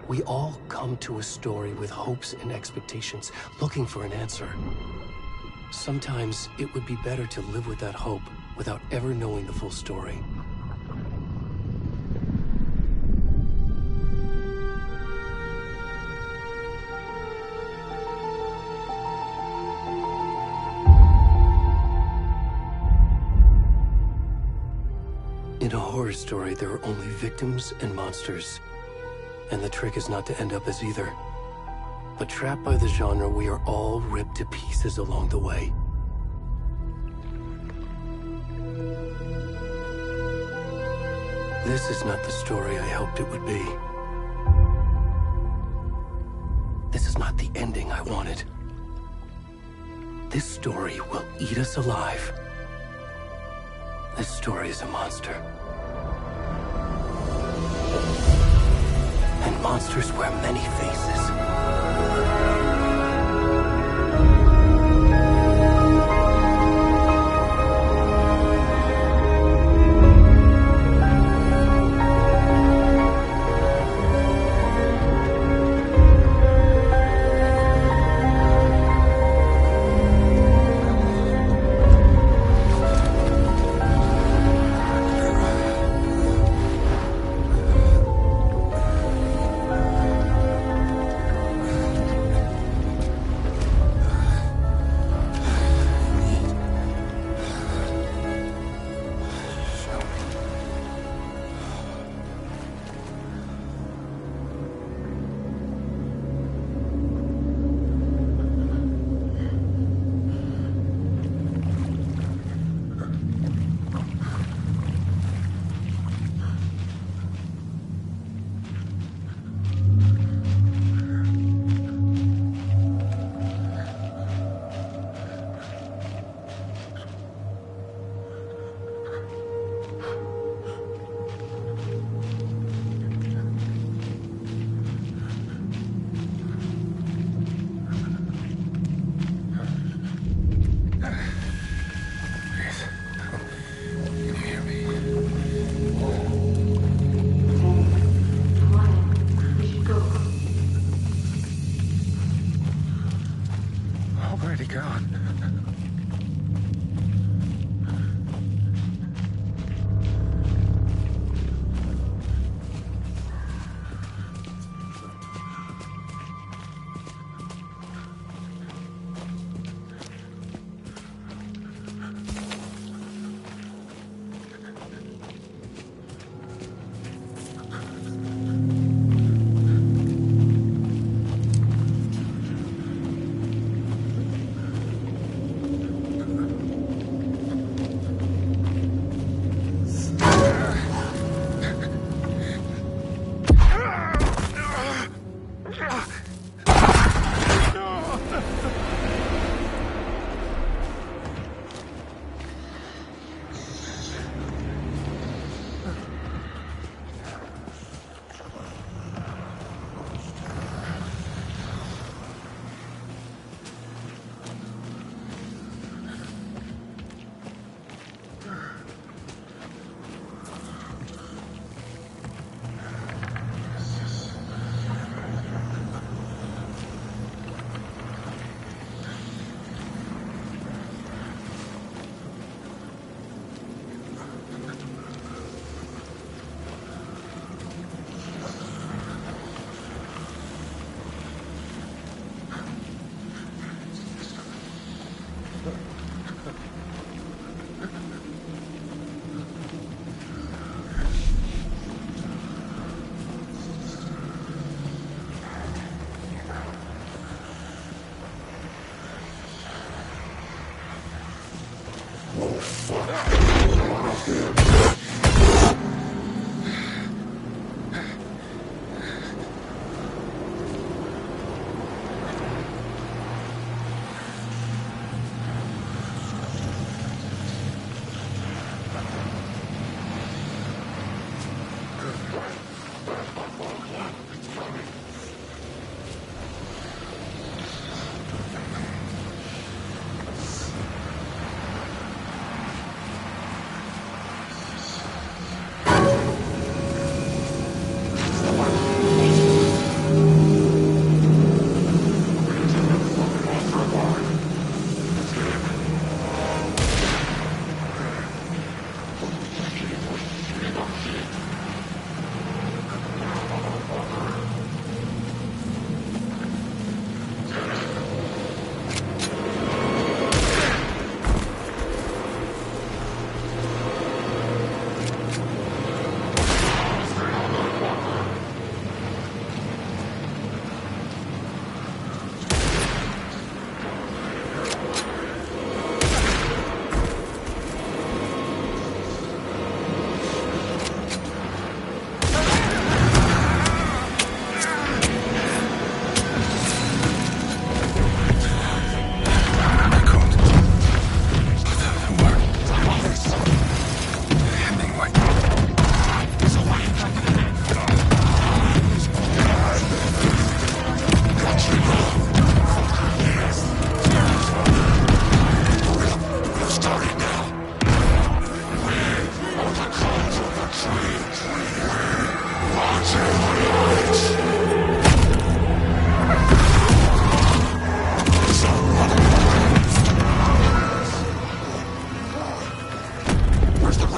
We all come to a story with hopes and expectations, looking for an answer. Sometimes it would be better to live with that hope without ever knowing the full story. In a horror story, there are only victims and monsters. And the trick is not to end up as either. But trapped by the genre, we are all ripped to pieces along the way. This is not the story I hoped it would be. This is not the ending I wanted. This story will eat us alive. This story is a monster. And monsters wear many faces.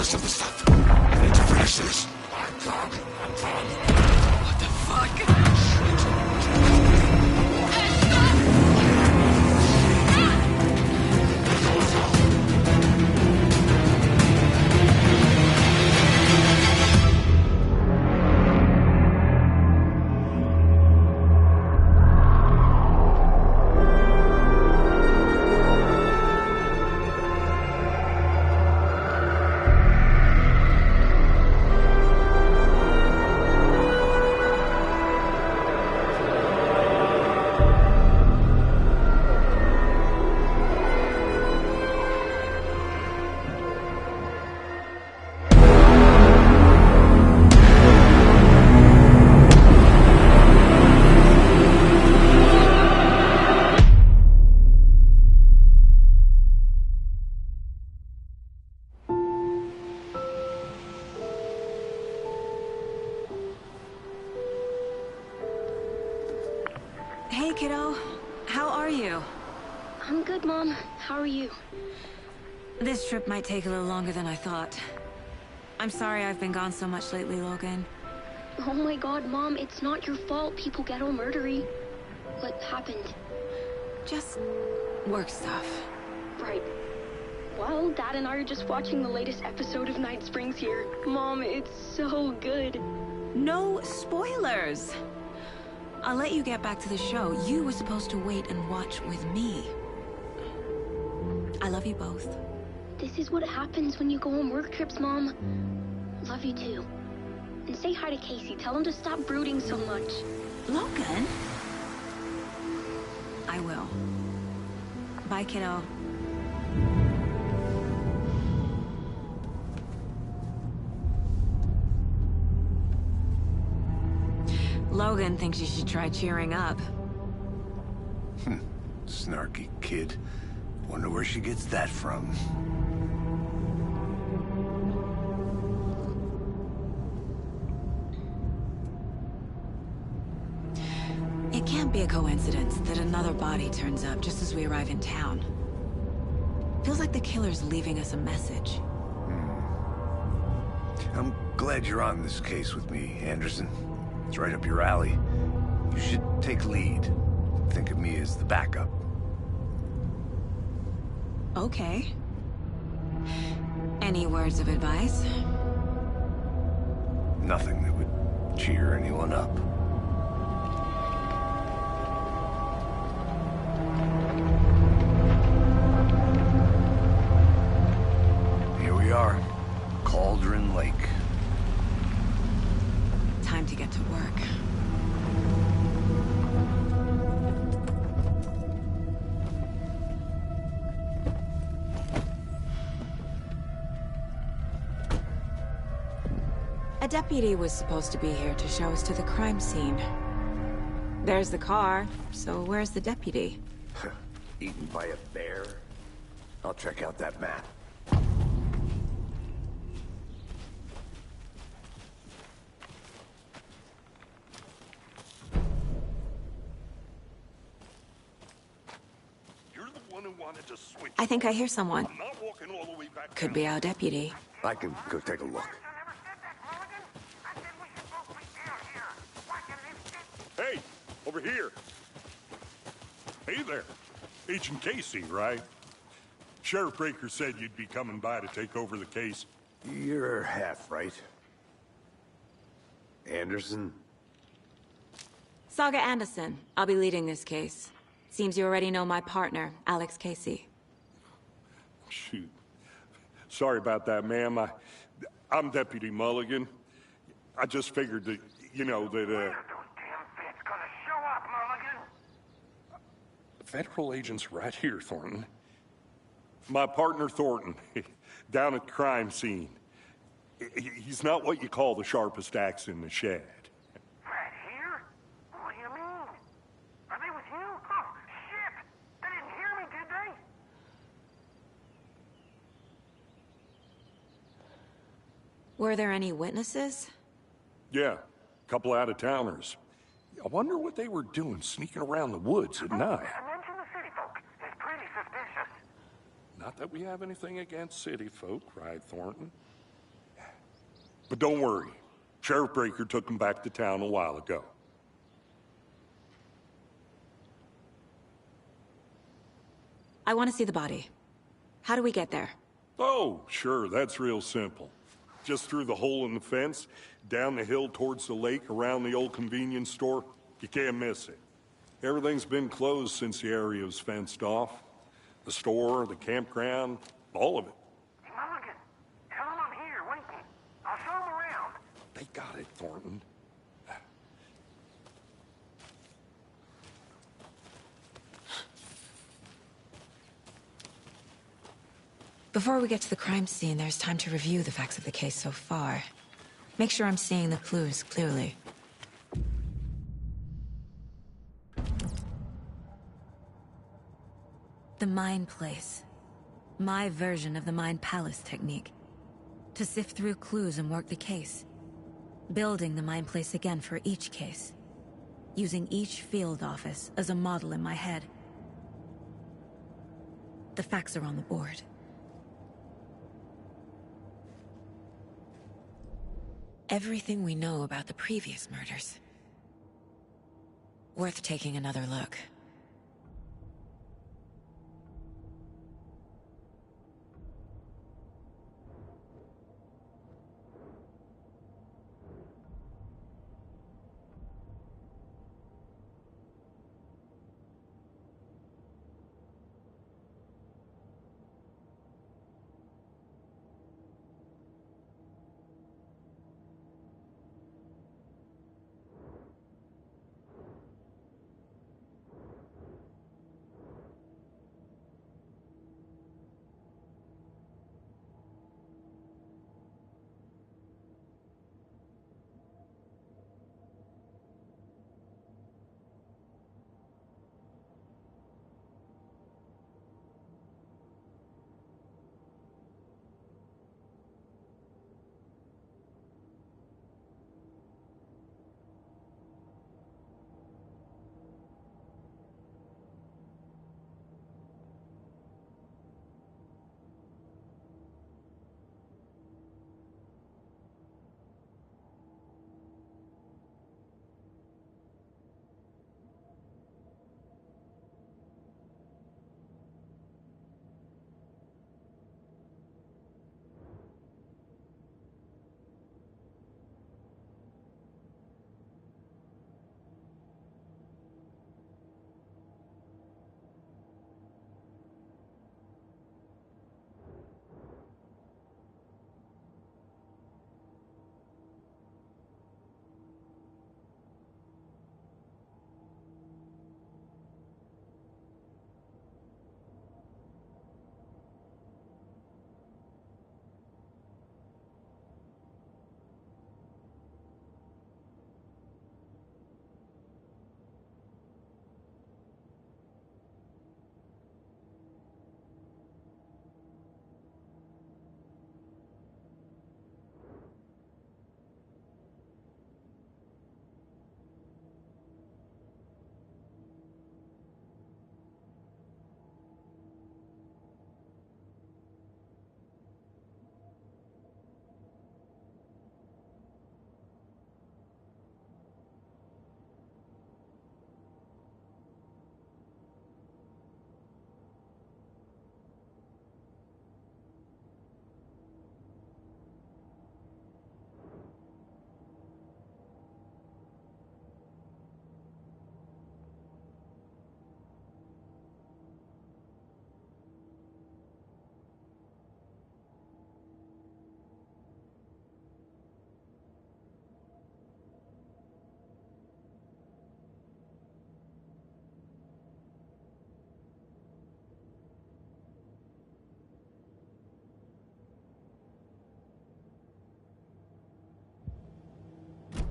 rest of the stuff. I need to finish this. What the fuck? Hey, kiddo. How are you? I'm good, Mom. How are you? This trip might take a little longer than I thought. I'm sorry I've been gone so much lately, Logan. Oh my god, Mom, it's not your fault people get all murdery. What happened? Just work stuff. Right. Well, Dad and I are just watching the latest episode of Night Springs here. Mom, it's so good. No spoilers! I'll let you get back to the show. You were supposed to wait and watch with me. I love you both. This is what happens when you go on work trips, Mom. Love you too. And say hi to Casey. Tell him to stop brooding so much. Logan? I will. Bye, kiddo. Logan thinks you should try cheering up. Snarky kid. Wonder where she gets that from. It can't be a coincidence that another body turns up just as we arrive in town. Feels like the killer's leaving us a message. I'm glad you're on this case with me, Anderson. It's right up your alley. You should take lead. Think of me as the backup. Okay. Any words of advice? Nothing that would cheer anyone up. Here we are. Cauldron Lake. Time to get to work. A deputy was supposed to be here to show us to the crime scene. There's the car, so where's the deputy? Eaten by a bear? I'll check out that map. I think I hear someone. I'm not walking all the way back. Could be our deputy. I can go take a look. Hey, over here. Hey there. Agent Casey, right? Sheriff Breaker said you'd be coming by to take over the case. You're half right. Anderson? Saga Anderson. I'll be leading this case. Seems you already know my partner, Alex Casey. Shoot. Sorry about that, ma'am. I'm Deputy Mulligan. I just figured that, you know, that, Federal agent's right here, Thornton. My partner, Thornton, down at the crime scene. He's not what you call the sharpest axe in the shed. Right here? What do you mean? Are they with you? Oh, shit! They didn't hear me, did they? Were there any witnesses? Yeah, a couple out-of-towners. I wonder what they were doing sneaking around the woods at night. Mention the city folk. It's pretty suspicious. Not that we have anything against city folk, right, Thornton? But don't worry. Sheriff Breaker took him back to town a while ago. I want to see the body. How do we get there? Oh, sure, that's real simple. Just through the hole in the fence, down the hill towards the lake, around the old convenience store. You can't miss it. Everything's been closed since the area was fenced off. The store, the campground, all of it. Hey, Mulligan, tell him I'm here, waiting. I'll show him around. They got it, Thornton. Before we get to the crime scene, there's time to review the facts of the case so far. Make sure I'm seeing the clues clearly. The Mind Place. My version of the Mind Palace technique. To sift through clues and work the case. Building the Mind Place again for each case. Using each field office as a model in my head. The facts are on the board. Everything we know about the previous murders. Worth taking another look.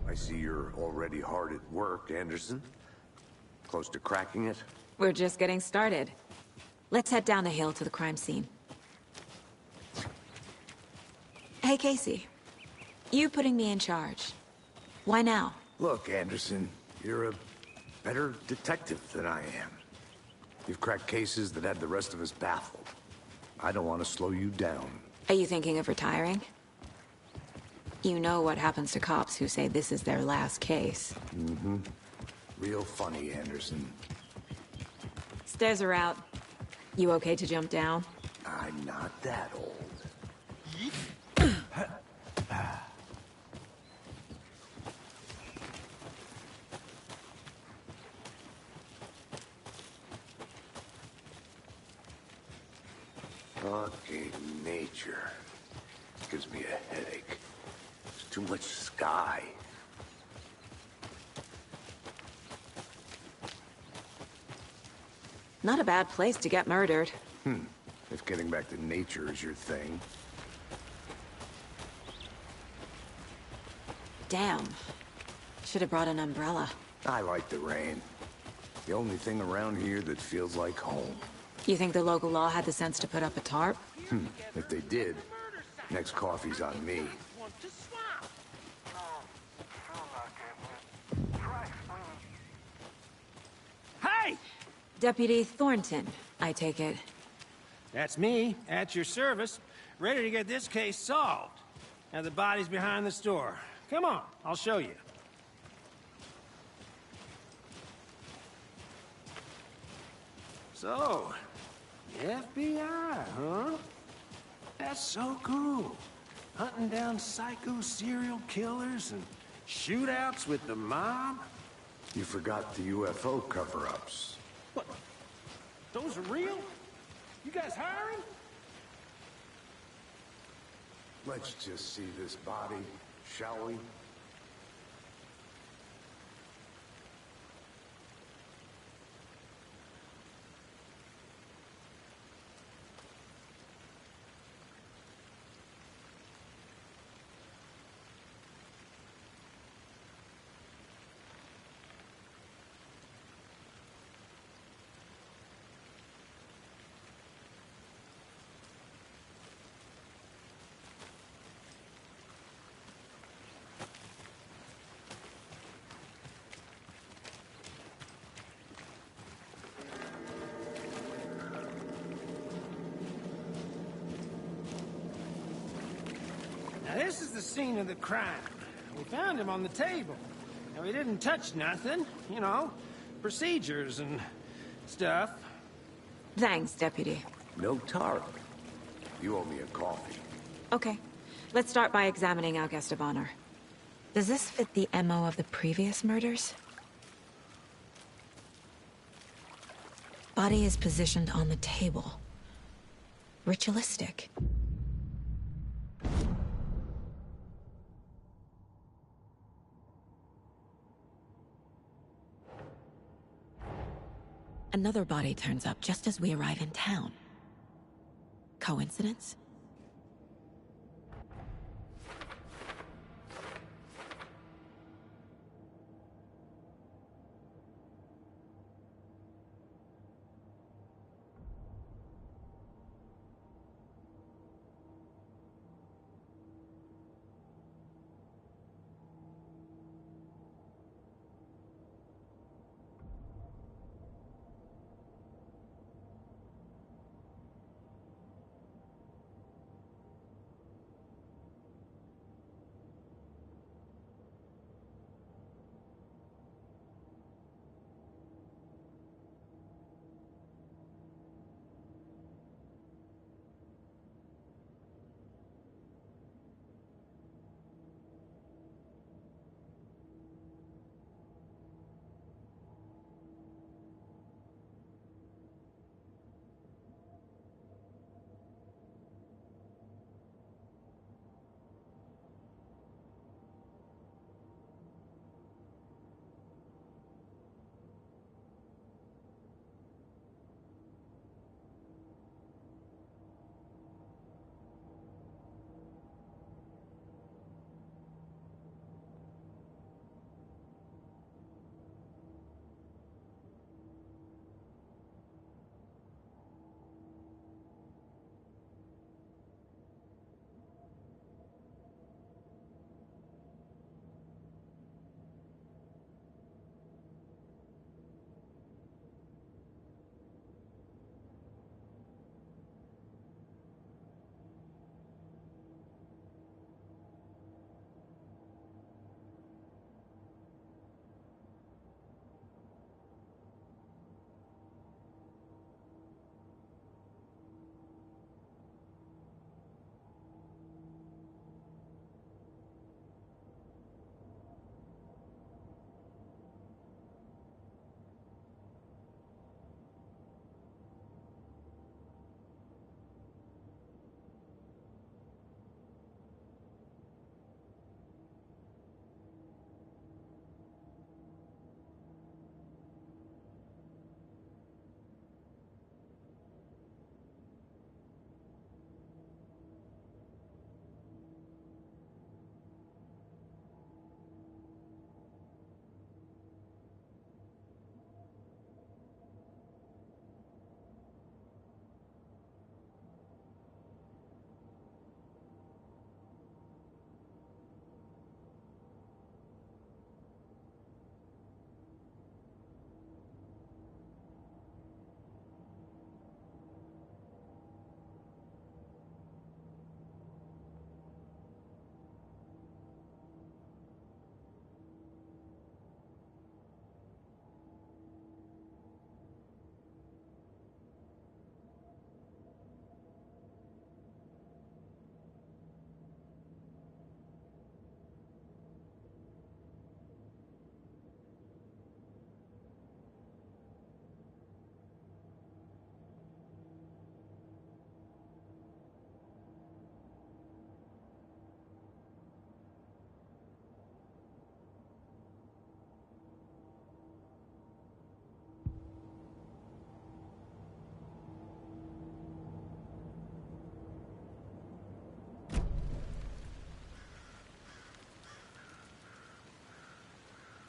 I see you're already hard at work, Anderson. Close to cracking it? We're just getting started. Let's head down the hill to the crime scene. Hey, Casey. You putting me in charge. Why now? Look, Anderson, you're a better detective than I am. You've cracked cases that had the rest of us baffled. I don't want to slow you down. Are you thinking of retiring? You know what happens to cops who say this is their last case. Mm-hmm. Real funny, Anderson. Stairs are out. You okay to jump down? I'm not that old. Fucking nature. Gives me a headache. There's too much sky. Not a bad place to get murdered. If getting back to nature is your thing. Damn. Should have brought an umbrella. I like the rain. The only thing around here that feels like home. You think the local law had the sense to put up a tarp? If they did, next coffee's on me. Hey! Deputy Thornton, I take it. That's me, at your service, ready to get this case solved. Now the body's behind the store. Come on, I'll show you. So, the FBI, huh? That's so cool. Hunting down psycho serial killers and shootouts with the mob. You forgot the UFO cover-ups. What? Those are real? You guys hiring? Let's just see this body, shall we? Now this is the scene of the crime. We found him on the table. Now he didn't touch nothing, you know, procedures and stuff. Thanks, Deputy. No tarp. You owe me a coffee. Okay. Let's start by examining our guest of honor. Does this fit the MO of the previous murders? Body is positioned on the table. Ritualistic. Another body turns up just as we arrive in town. Coincidence?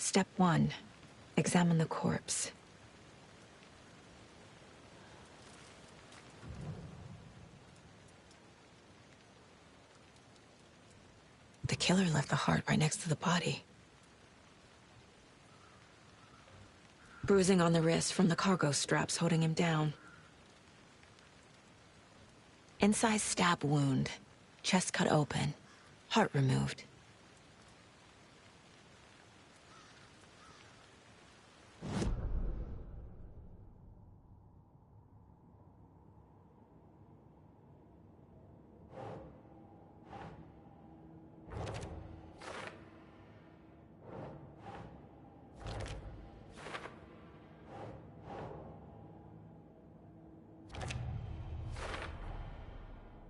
Step 1. Examine the corpse. The killer left the heart right next to the body. Bruising on the wrist from the cargo straps holding him down. Incised stab wound. Chest cut open. Heart removed.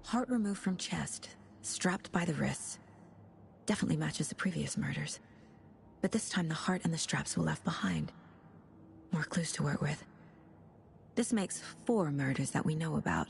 Heart removed from chest, strapped by the wrists. Definitely matches the previous murders. But this time the heart and the straps were left behind. More clues to work with. This makes 4 murders that we know about.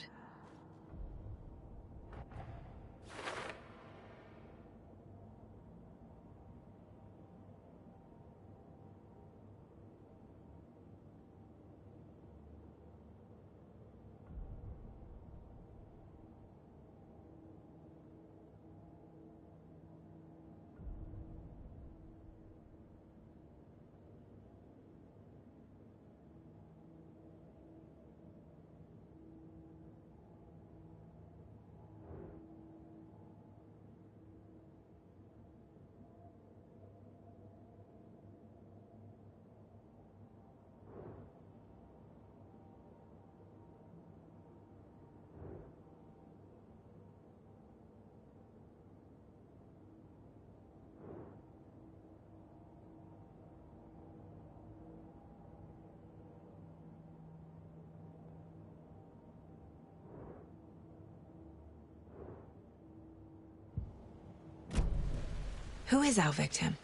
Who is our victim?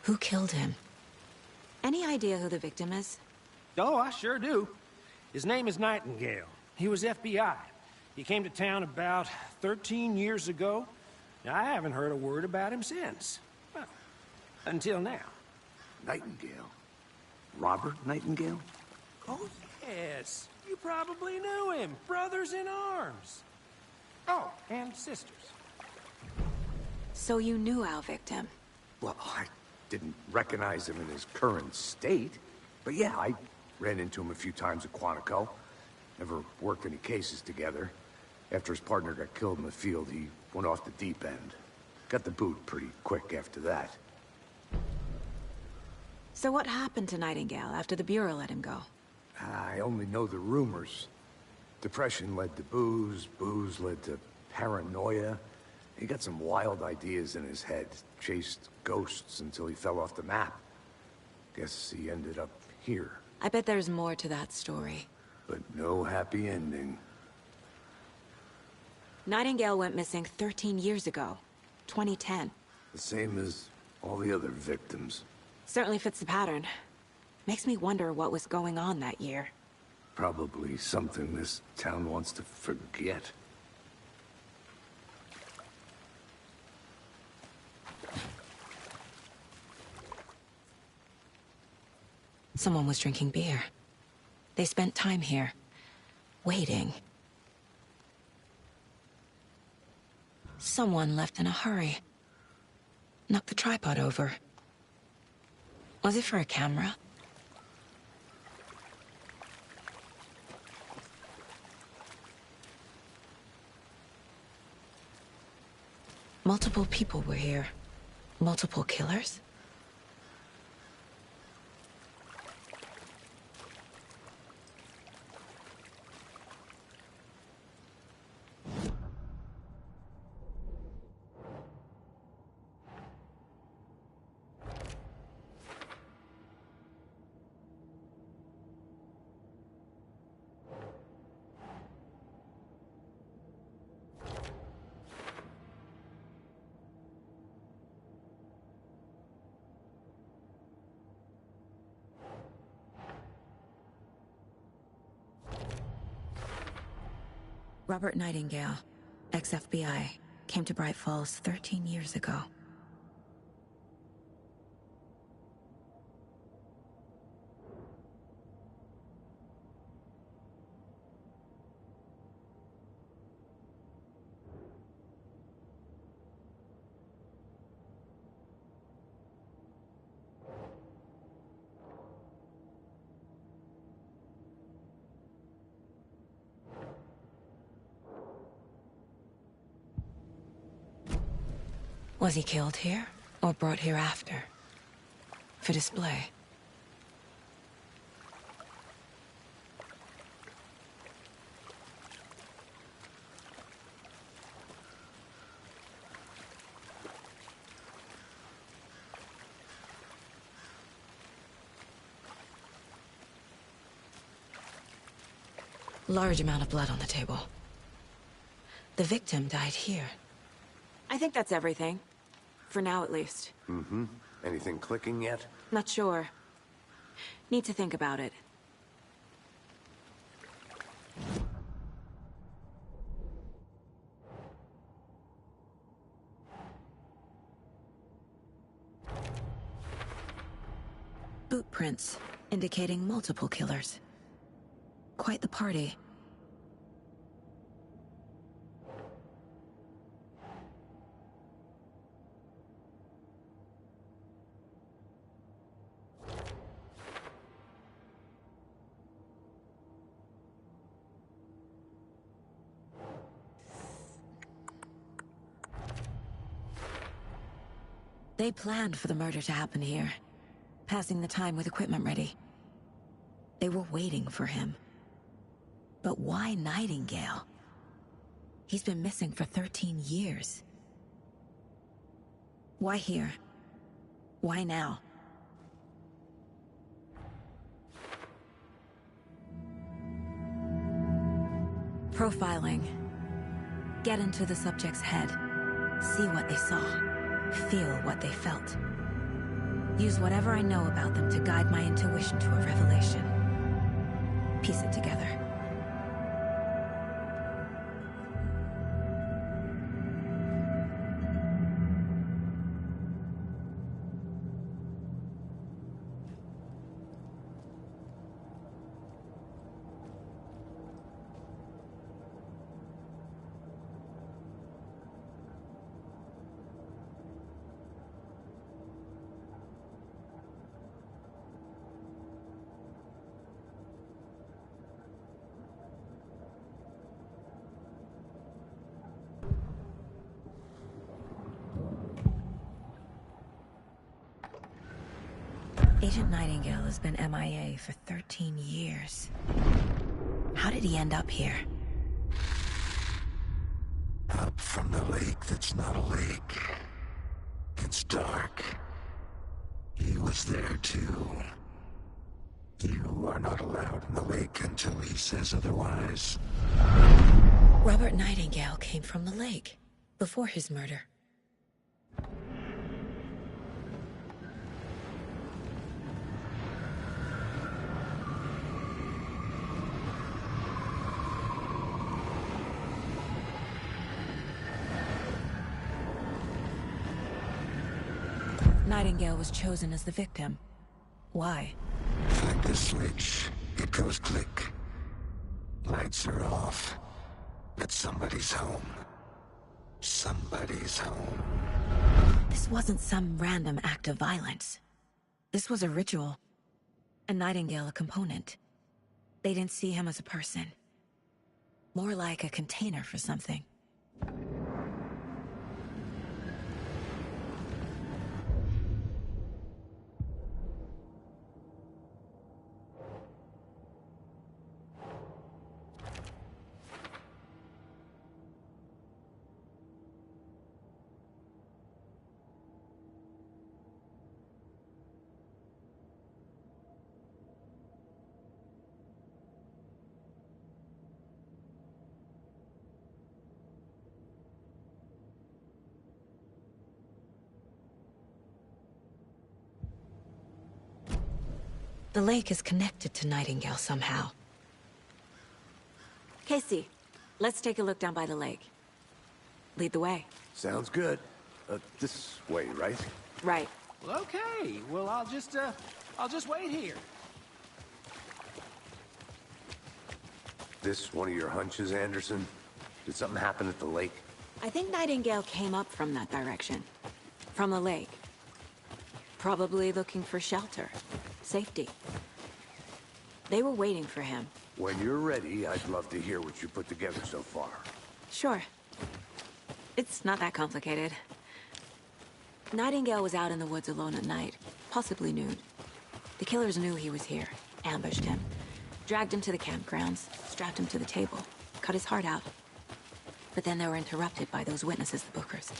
Who killed him? Any idea who the victim is? Oh, I sure do. His name is Nightingale. He was FBI. He came to town about 13 years ago. I haven't heard a word about him since. Well, until now. Nightingale? Robert Nightingale? Oh, yes. You probably knew him. Brothers in arms. Oh, and sisters. So you knew our victim? Well, I didn't recognize him in his current state. But yeah, I ran into him a few times at Quantico. Never worked any cases together. After his partner got killed in the field, he went off the deep end. Got the boot pretty quick after that. So what happened to Nightingale after the Bureau let him go? I only know the rumors. Depression led to booze, booze led to paranoia. He got some wild ideas in his head, chased ghosts until he fell off the map. Guess he ended up here. I bet there's more to that story. But no happy ending. Nightingale went missing 13 years ago, 2010. The same as all the other victims. Certainly fits the pattern. Makes me wonder what was going on that year. Probably something this town wants to forget. Someone was drinking beer. They spent time here, waiting. Someone left in a hurry. Knocked the tripod over. Was it for a camera? Multiple people were here. Multiple killers? Robert Nightingale, ex-FBI, came to Bright Falls 13 years ago. Was he killed here, or brought here after? For display? Large amount of blood on the table. The victim died here. I think that's everything. For now, at least. Mm-hmm. Anything clicking yet? Not sure. Need to think about it. Boot prints, indicating multiple killers. Quite the party. They planned for the murder to happen here, passing the time with equipment ready. They were waiting for him. But why Nightingale? He's been missing for 13 years. Why here? Why now? Profiling. Get into the subject's head. See what they saw. Feel what they felt. Use whatever I know about them to guide my intuition to a revelation. Piece it together. Agent Nightingale has been MIA for 13 years. How did he end up here? Up from the lake that's not a lake. It's dark. He was there too. You are not allowed in the lake until he says otherwise. Robert Nightingale came from the lake, before his murder. Nightingale was chosen as the victim. Why? Like the switch, it goes click. Lights are off. But somebody's home. Somebody's home. This wasn't some random act of violence. This was a ritual. And Nightingale a component. They didn't see him as a person. More like a container for something. The lake is connected to Nightingale somehow. Casey, let's take a look down by the lake. Lead the way. Sounds good. This way, right? Right. Well, okay. Well, I'll just wait here. This one of your hunches, Anderson? Did something happen at the lake? I think Nightingale came up from that direction. From the lake. Probably looking for shelter. Safety. They were waiting for him. When you're ready, I'd love to hear what you put together so far. Sure. It's not that complicated. Nightingale was out in the woods alone at night, possibly nude. The killers knew he was here, ambushed him, dragged him to the campgrounds, strapped him to the table, cut his heart out. But then they were interrupted by those witnesses, the Bookers.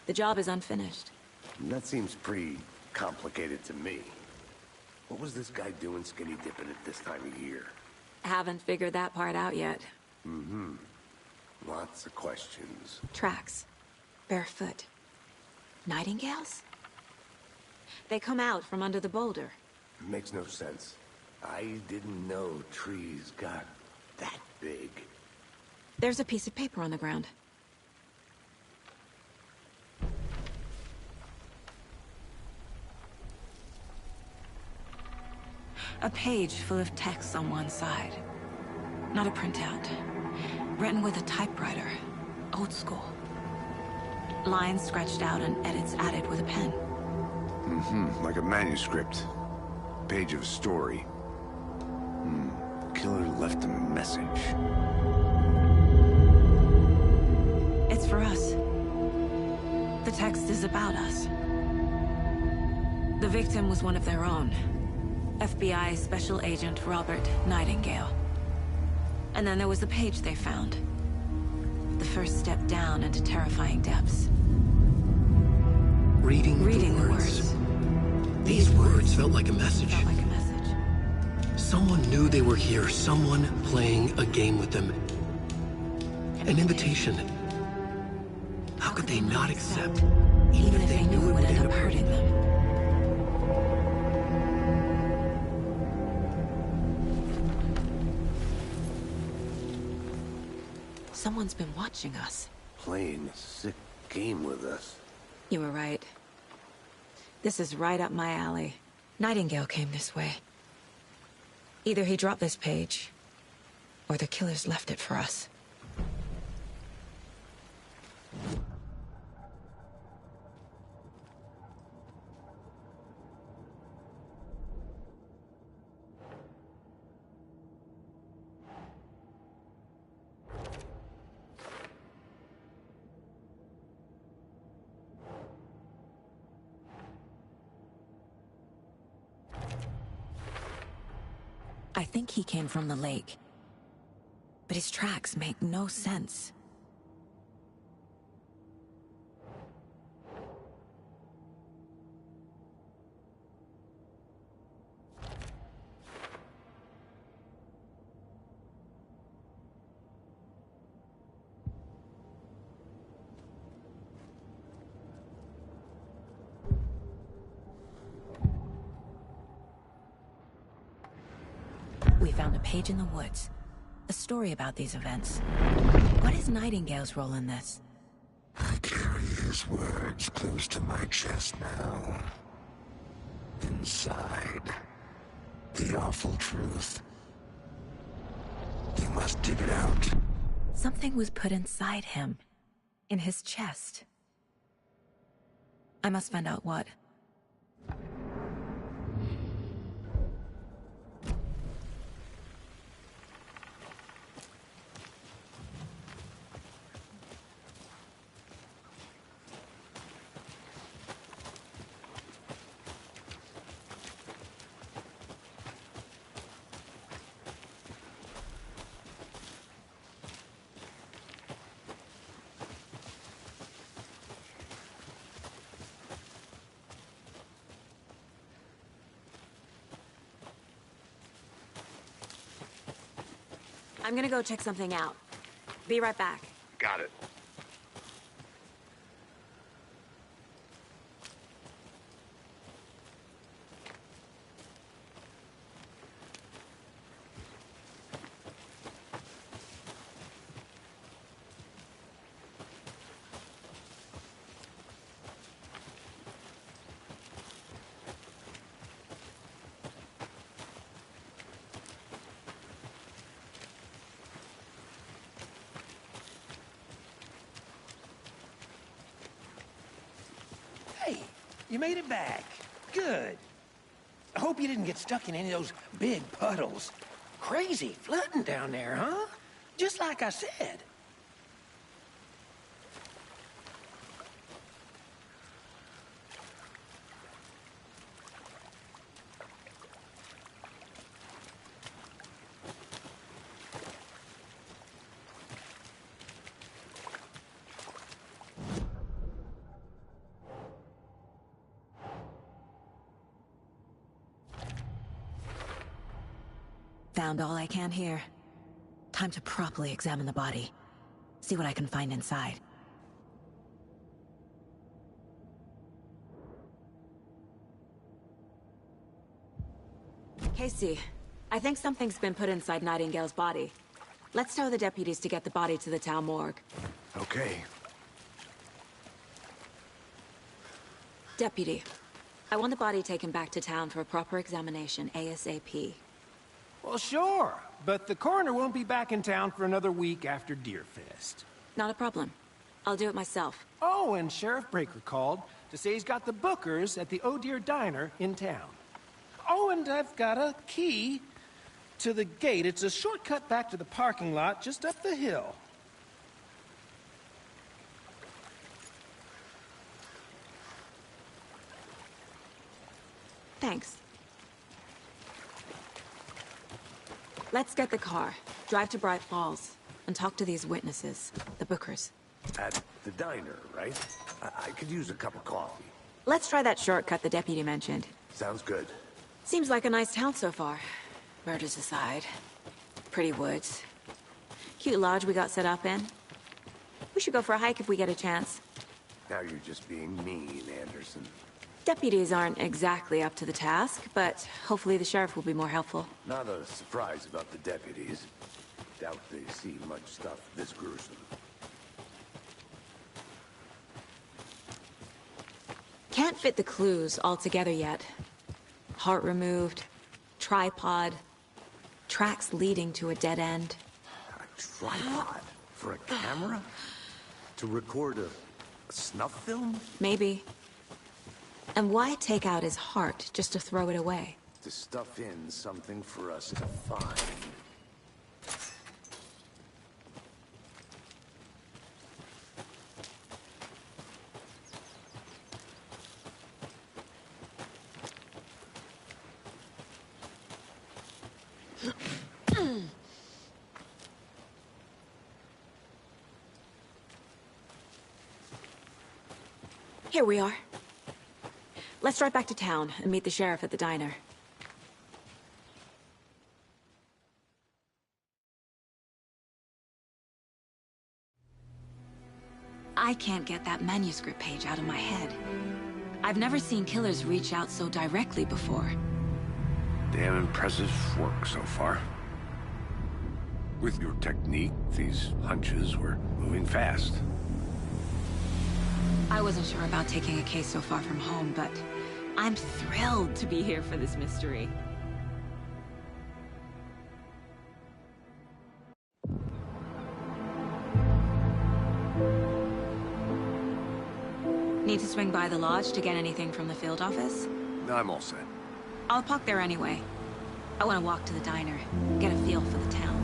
The job is unfinished. That seems pretty complicated to me. What was this guy doing skinny dipping at this time of year? Haven't figured that part out yet. Mm-hmm. Lots of questions. Tracks. Barefoot. Nightingales? They come out from under the boulder. Makes no sense. I didn't know trees got that big. There's a piece of paper on the ground. A page full of text on one side. Not a printout. Written with a typewriter. Old school. Lines scratched out and edits added with a pen. Mm-hmm. Like a manuscript. Page of a story. Killer left a message. It's for us. The text is about us. The victim was one of their own. FBI Special Agent Robert Nightingale. And then there was the page they found. The first step down into terrifying depths. Reading the words. These words felt like a message. Felt like a message. Someone knew they were here. Someone playing a game with them. An invitation. How could they not accept, even if they knew it would end up hurting them? Someone's been watching us. Playing a sick game with us. You were right. This is right up my alley. Nightingale came this way. Either he dropped this page, or the killers left it for us. I think he came from the lake. But his tracks make no sense. We found a page in the woods. A story about these events. What is Nightingale's role in this? I carry his words close to my chest now. Inside, the awful truth. You must dig it out. Something was put inside him. In his chest. I must find out what. I'm gonna go check something out. Be right back. Got it. Hey, you made it back. Good. I hope you didn't get stuck in any of those big puddles. Crazy flooding down there, huh? Just like I said. found all I can here. Time to properly examine the body. See what I can find inside. Casey, I think something's been put inside Nightingale's body. Let's tell the deputies to get the body to the town morgue. Okay. Deputy, I want the body taken back to town for a proper examination, ASAP. Well, sure, but the coroner won't be back in town for another week after Deerfest. Not a problem. I'll do it myself. Oh, and Sheriff Breaker called to say he's got the bookers at the Oh Dear Diner in town. Oh, and I've got a key to the gate. It's a shortcut back to the parking lot just up the hill. Thanks. Let's get the car, drive to Bright Falls, and talk to these witnesses, the bookers. At the diner, right? I could use a cup of coffee. Let's try that shortcut the deputy mentioned. Sounds good. Seems like a nice town so far. Murders aside. Pretty woods. Cute lodge we got set up in. We should go for a hike if we get a chance. Now you're just being mean, Anderson. Deputies aren't exactly up to the task, but hopefully the sheriff will be more helpful. Not a surprise about the deputies. Doubt they see much stuff this gruesome. Can't fit the clues all together yet. Heart removed, tripod, tracks leading to a dead end. A tripod? For a camera? To record a snuff film? Maybe. And why take out his heart just to throw it away? To stuff in something for us to find. Here we are. Let's drive back to town and meet the sheriff at the diner. I can't get that manuscript page out of my head. I've never seen killers reach out so directly before. Damn impressive work so far. With your technique, these hunches were moving fast. I wasn't sure about taking a case so far from home, but I'm thrilled to be here for this mystery. Need to swing by the lodge to get anything from the field office? I'm all set. I'll park there anyway. I want to walk to the diner, get a feel for the town.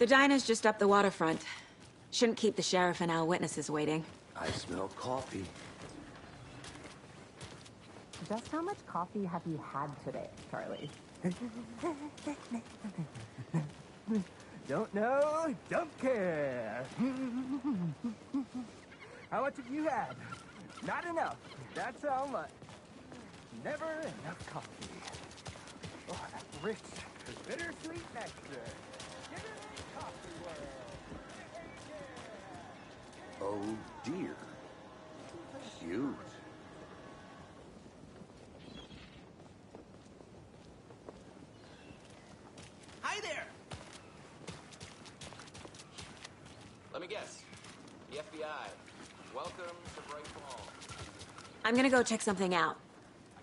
The diner's just up the waterfront. Shouldn't keep the sheriff and our witnesses waiting. I smell coffee. Just how much coffee have you had today, Charlie? Don't know, don't care. How much have you had? Not enough. That's how much. Never enough coffee. Oh, that rich, bittersweet nectar. Oh dear. Cute. Hi there! Let me guess. The FBI. Welcome to Bright Falls. I'm gonna go check something out.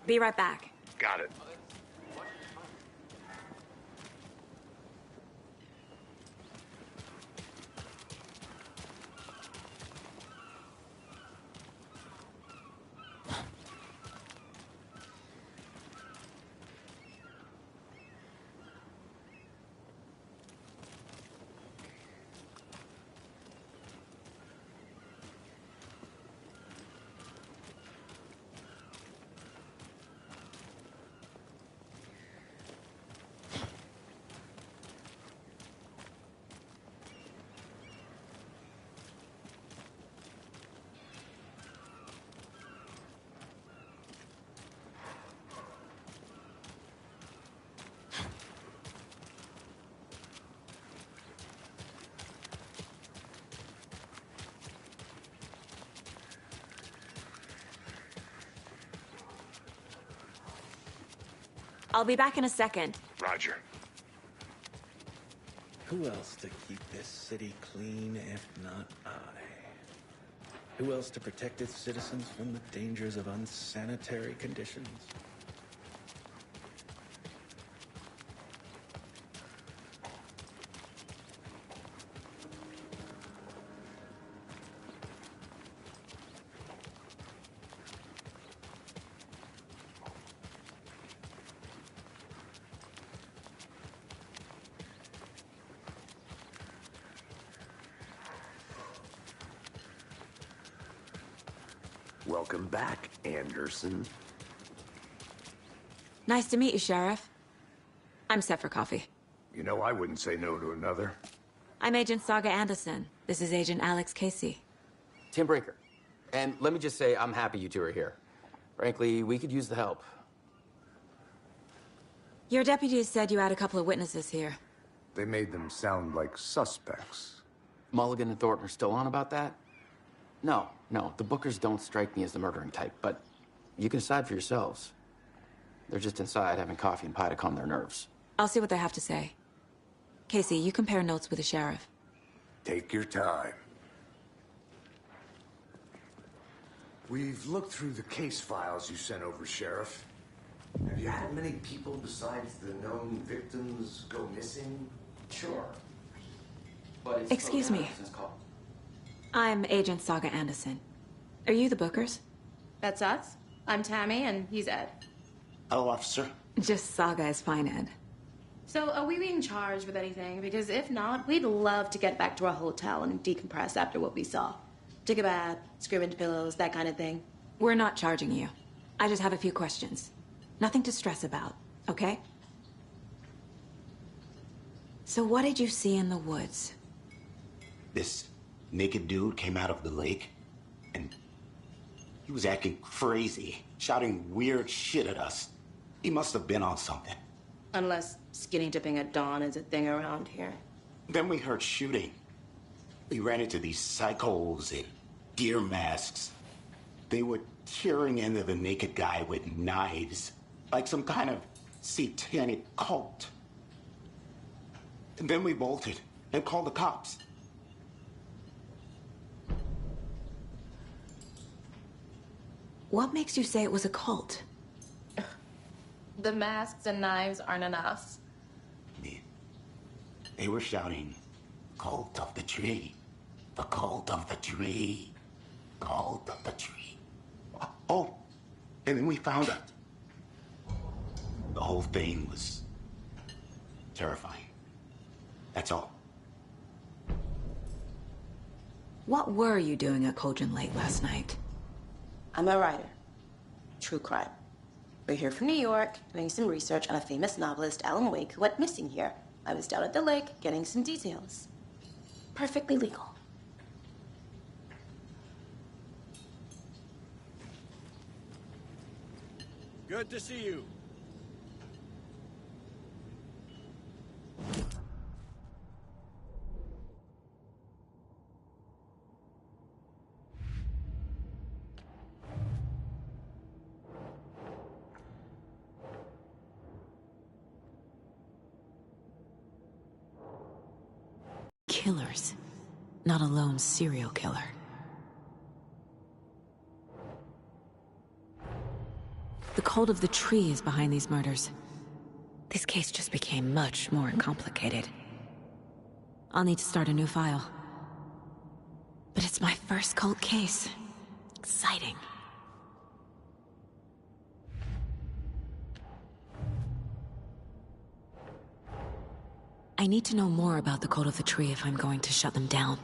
Be right back. Got it. I'll be back in a second. Roger. Who else to keep this city clean if not I? Who else to protect its citizens from the dangers of unsanitary conditions? Welcome back, Anderson. Nice to meet you, Sheriff. I'm set for coffee. You know, I wouldn't say no to another. I'm Agent Saga Anderson. This is Agent Alex Casey. Tim Brinker. And let me just say, I'm happy you two are here. Frankly, we could use the help. Your deputies said you had a couple of witnesses here. They made them sound like suspects. Mulligan and Thornton are still on about that? No, the Bookers don't strike me as the murdering type, but you can decide for yourselves. They're just inside having coffee and pie to calm their nerves. I'll see what they have to say. Casey, you compare notes with the sheriff. Take your time. We've looked through the case files you sent over, Sheriff. Have you had many people besides the known victims go missing? Sure. But it's Excuse me. I'm Agent Saga Anderson. Are you the Bookers? That's us. I'm Tammy, and he's Ed. Hello, officer. Just Saga is fine, Ed. So, are we being charged with anything? Because if not, we'd love to get back to our hotel and decompress after what we saw. Take a bath, scream into pillows, that kind of thing. We're not charging you. I just have a few questions. Nothing to stress about, okay? So what did you see in the woods? This naked dude came out of the lake, and he was acting crazy, shouting weird shit at us. He must have been on something. Unless skinny dipping at dawn is a thing around here. Then we heard shooting. We ran into these psychos in deer masks. They were tearing into the naked guy with knives, like some kind of satanic cult. And then we bolted and called the cops. What makes you say it was a cult? The masks and knives aren't enough. They were shouting, "Cult of the tree, the cult of the tree, cult of the tree." Oh, and then we found it. The whole thing was terrifying. That's all. What were you doing at Cauldron Lake last night? I'm a writer. True crime. We're here from New York, doing some research on a famous novelist, Alan Wake, who went missing here. I was down at the lake, getting some details. Perfectly legal. Good to see you. Killers, not a lone serial killer. The cult of the tree is behind these murders. This case just became much more complicated. I'll need to start a new file. But it's my first cult case. Exciting. I need to know more about the cult of the tree if I'm going to shut them down.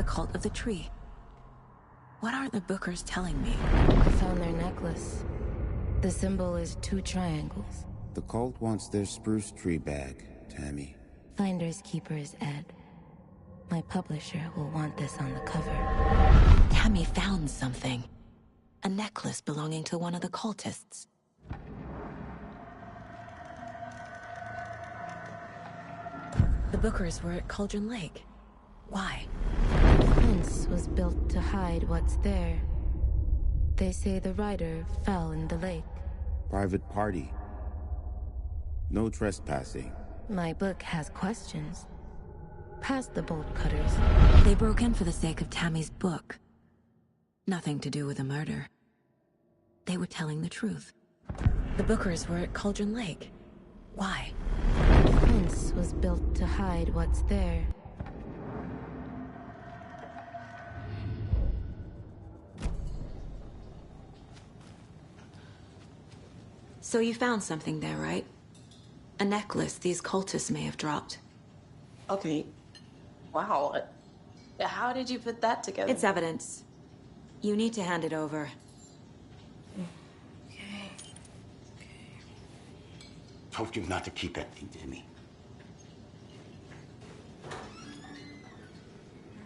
the cult of the tree. What aren't the Bookers telling me? I found their necklace. The symbol is 2 triangles. The cult wants their spruce tree back, Tammy. Finders keepers, Ed. My publisher will want this on the cover. Tammy found something. A necklace belonging to one of the cultists. The Bookers were at Cauldron Lake. Why? The fence was built to hide what's there. They say the rider fell in the lake. Private party. No trespassing. My book has questions. Past the bolt cutters. They broke in for the sake of Tammy's book. Nothing to do with the murder. They were telling the truth. The Bookers were at Cauldron Lake. Why? The fence was built to hide what's there. So you found something there, right? A necklace these cultists may have dropped. Okay. Wow. How did you put that together? It's evidence. You need to hand it over. Okay. Told you not to keep that thing to me.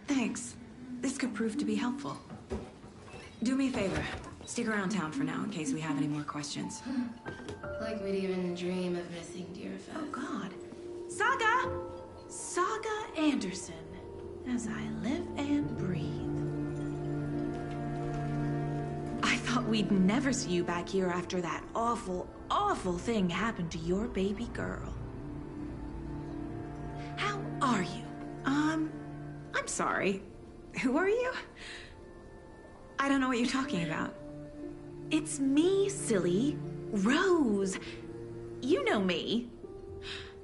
Thanks. This could prove to be helpful. Do me a favor. Stick around town for now in case we have any more questions. Like we'd even dream of missing Deerfest. Oh, God. Saga! Saga Anderson. As I live and breathe. I thought we'd never see you back here after that awful, awful thing happened to your baby girl. How are you? I'm sorry. Who are you? I don't know what you're talking about. It's me, silly. Rose. You know me.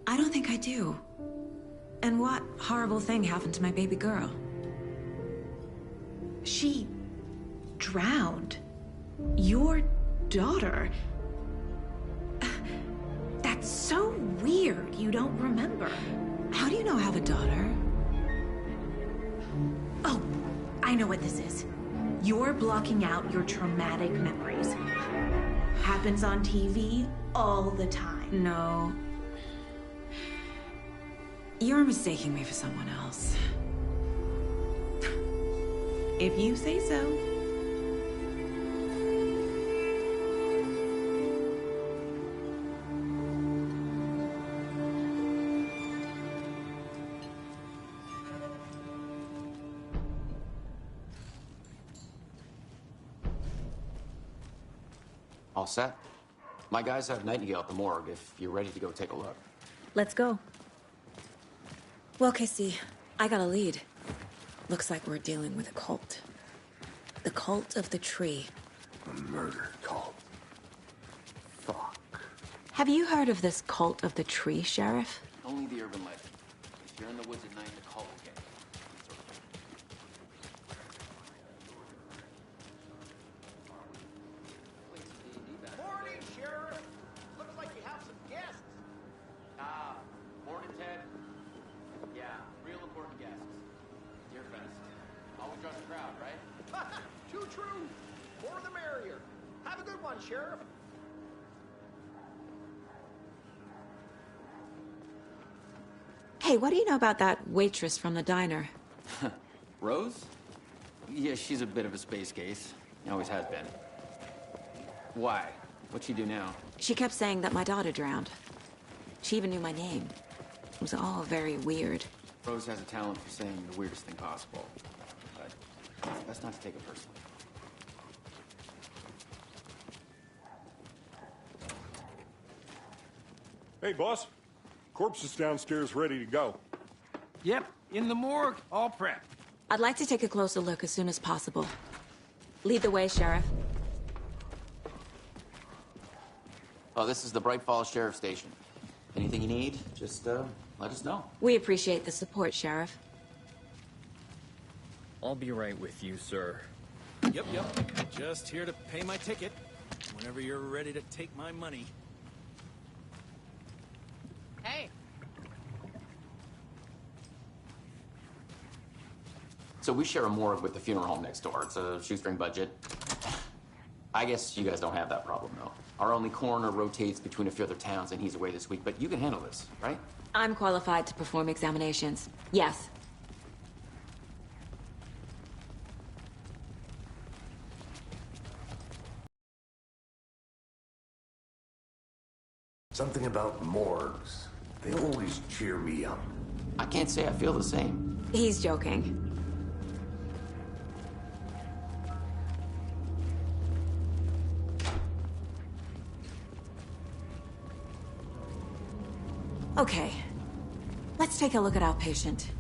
I don't think I do. And what horrible thing happened to my baby girl? She drowned. Your daughter. That's so weird you don't remember. How do you know I have a daughter? Oh, I know what this is. You're blocking out your traumatic memories. Happens on TV all the time. No. You're mistaking me for someone else. If you say so. All set? My guys have Nightingale at the morgue if you're ready to go take a look. Let's go. Well, Casey, I got a lead. Looks like we're dealing with a cult. The cult of the tree. A murder cult. Fuck. Have you heard of this cult of the tree, Sheriff? Only the urban legend. If you're in the woods at night, the cult will get you. Morning, Sheriff. Looks like you have some guests. Ah, morning, Ted. Yeah, real important guests. Deerfest. Always draws a crowd, right? Too true. More the merrier. Have a good one, Sheriff. Hey, what do you know about that waitress from the diner? Rose? Yeah, she's a bit of a space case. Always has been. Why? What'd she do now? She kept saying that my daughter drowned. She even knew my name. It was all very weird. Rose has a talent for saying the weirdest thing possible. But that's not to take it personally. Hey, boss. Corpse is downstairs ready to go. Yep, in the morgue, all prepped. I'd like to take a closer look as soon as possible. Lead the way, Sheriff. Oh, this is the Bright Falls Sheriff Station. Anything you need, just let us know. We appreciate the support, Sheriff. I'll be right with you, sir. Yep. Just here to pay my ticket. Whenever you're ready to take my money. It's So we share a morgue with the funeral home next door. It's a shoestring budget. I guess you guys don't have that problem, though. Our only coroner rotates between a few other towns, and he's away this week. But you can handle this, right? I'm qualified to perform examinations. Yes. Something about morgues. They always cheer me up. I can't say I feel the same. He's joking. Okay. Let's take a look at our patient.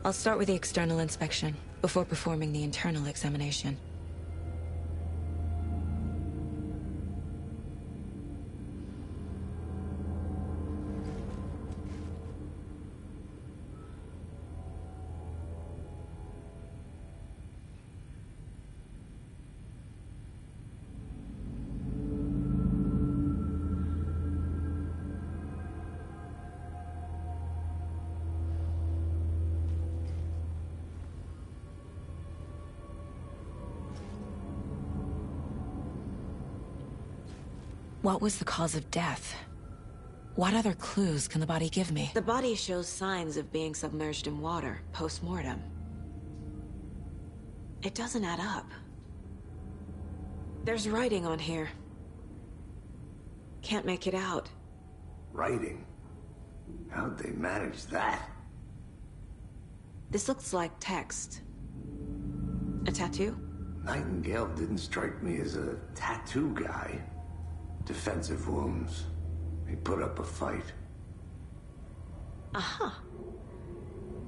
I'll start with the external inspection before performing the internal examination. What was the cause of death? What other clues can the body give me? The body shows signs of being submerged in water, post-mortem. It doesn't add up. There's writing on here. Can't make it out. Writing? How'd they manage that? This looks like text. A tattoo? Nightingale didn't strike me as a tattoo guy. Defensive wounds. He put up a fight. Aha.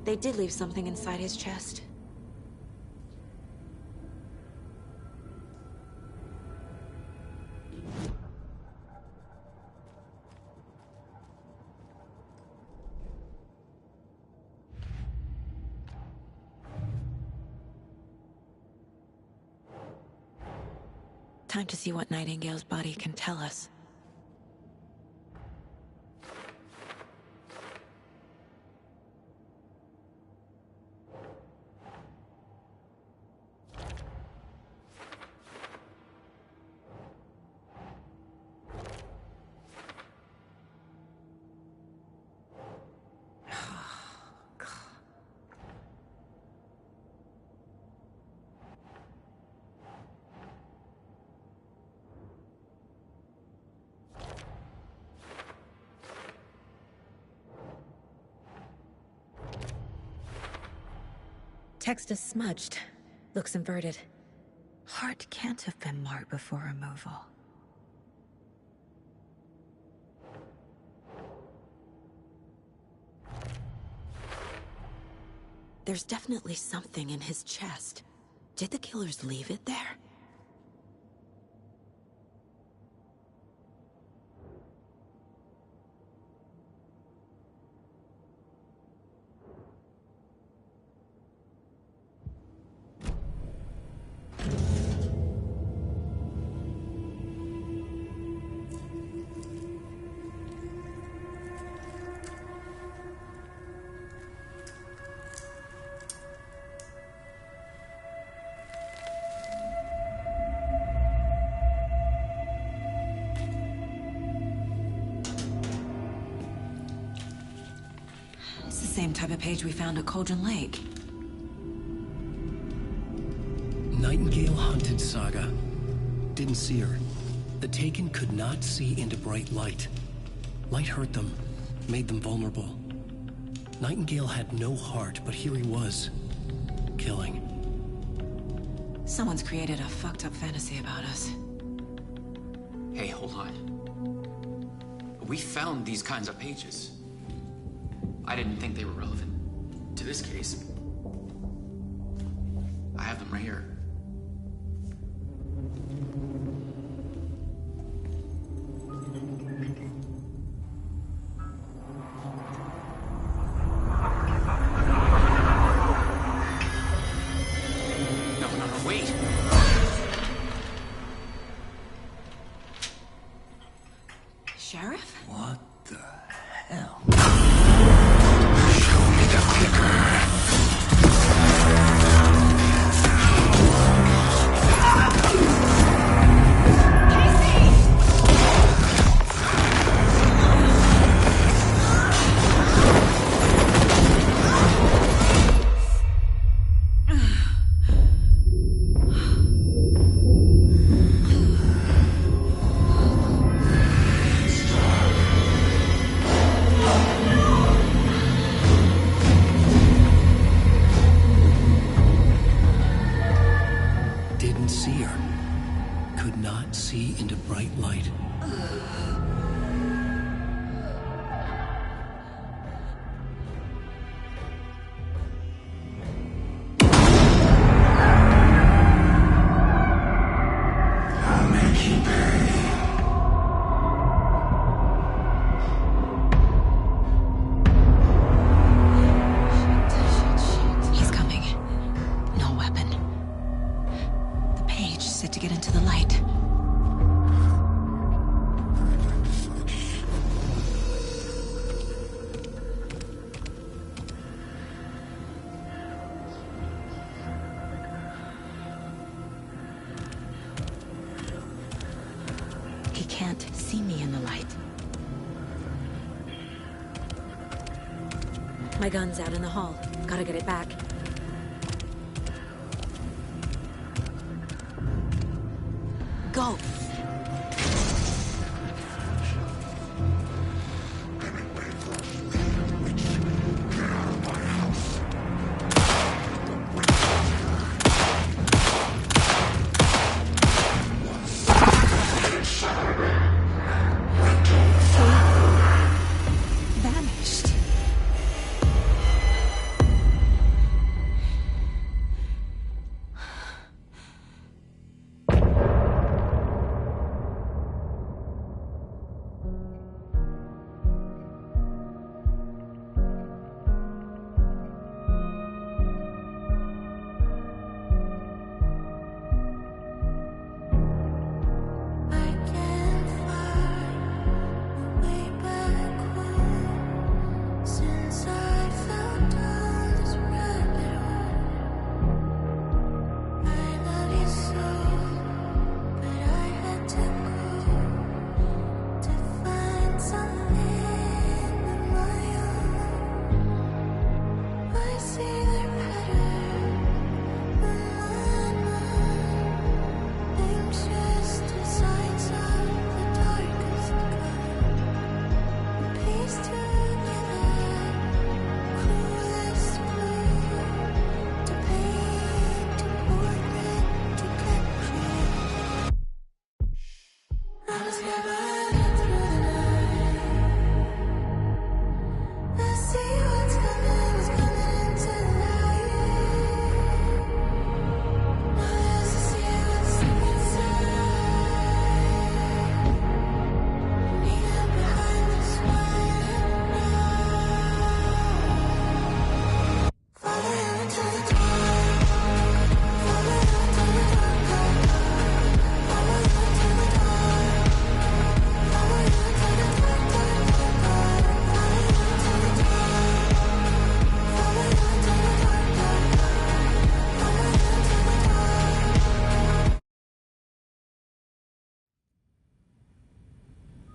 They did leave something inside his chest. Time to see what Nightingale's body can tell us. Text is smudged. Looks inverted. Heart can't have been marked before removal. There's definitely something in his chest. Did the killers leave it there? Same type of page we found at Cauldron Lake. Nightingale hunted Saga. Didn't see her. The Taken could not see into bright light. Light hurt them, made them vulnerable. Nightingale had no heart, but here he was, killing. Someone's created a fucked up fantasy about us. Hey, hold on. We found these kinds of pages. I didn't think they were relevant to this case. I have them right here. No, wait! Sheriff? What the hell? Show me the clicker. My gun's out in the hall. Gotta get it back. Go! Vanished.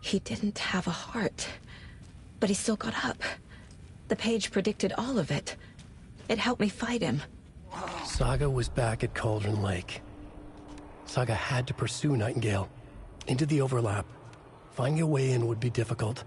He didn't have a heart, but he still got up. The page predicted all of it. It helped me fight him. Saga was back at Cauldron Lake. Saga had to pursue Nightingale. Into the overlap. Finding a way in would be difficult.